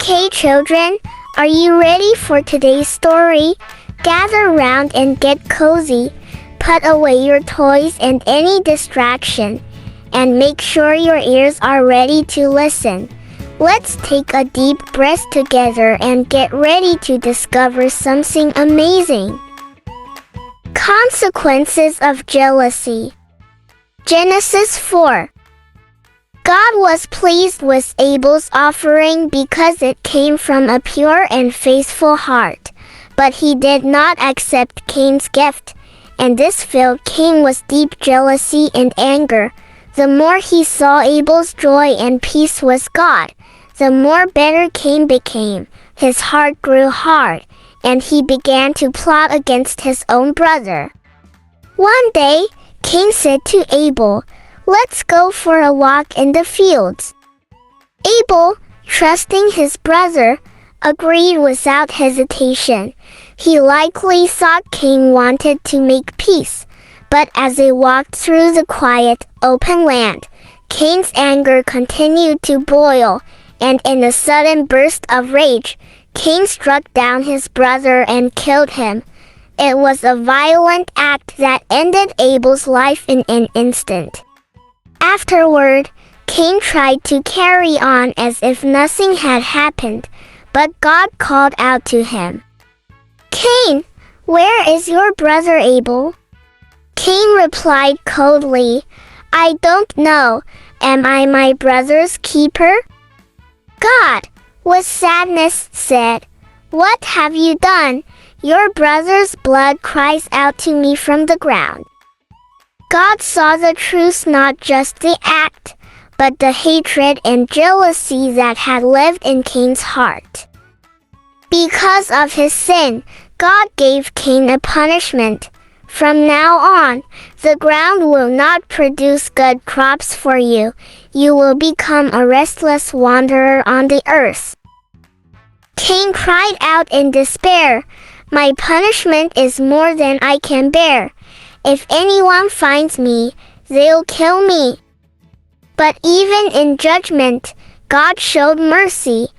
Okay, children, are you ready for today's story? Gather round and get cozy. Put away your toys and any distraction, and make sure your ears are ready to listen. Let's take a deep breath together and get ready to discover something amazing. Consequences of jealousy. Genesis 4. God was pleased with Abel's offering because it came from a pure and faithful heart. But he did not accept Cain's gift, and this filled Cain with deep jealousy and anger. The more he saw Abel's joy and peace with God, the more bitter Cain became. His heart grew hard, and he began to plot against his own brother. One day, Cain said to Abel, "Let's go for a walk in the fields." Abel, trusting his brother, agreed without hesitation. He likely thought Cain wanted to make peace, but as they walked through the quiet, open land, Cain's anger continued to boil, and in a sudden burst of rage, Cain struck down his brother and killed him. It was a violent act that ended Abel's life in an instant. Afterward, Cain tried to carry on as if nothing had happened, but God called out to him, "Cain, where is your brother Abel?" Cain replied coldly, "I don't know. Am I my brother's keeper?" God, with sadness, said, "What have you done? Your brother's blood cries out to me from the ground." God saw the truth, not just the act, but the hatred and jealousy that had lived in Cain's heart. Because of his sin, God gave Cain a punishment. From now on, the ground will not produce good crops for you. You will become a restless wanderer on the earth. Cain cried out in despair, "My punishment is more than I can bear. If anyone finds me, they'll kill me." But even in judgment, God showed mercy.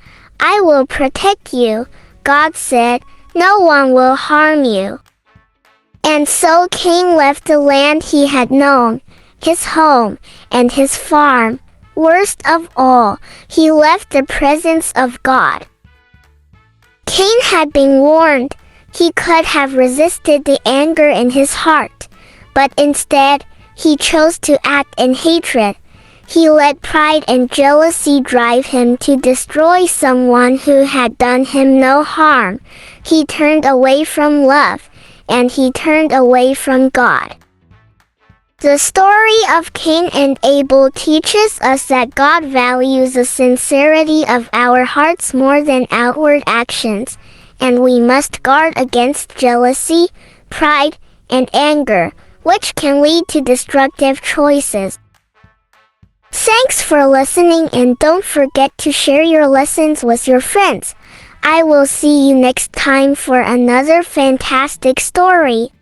"I will protect you," God said. "No one will harm you." And so Cain left the land he had known, his home, and his farm. Worst of all, he left the presence of God. Cain had been warned. He could have resisted the anger in his heart, but instead, he chose to act in hatred. He let pride and jealousy drive him to destroy someone who had done him no harm. He turned away from love, and he turned away from God. The story of Cain and Abel teaches us that God values the sincerity of our hearts more than outward actions, and we must guard against jealousy, pride, and anger, which can lead to destructive choices. Thanks for listening, and don't forget to share your lessons with your friends. I will see you next time for another fantastic story.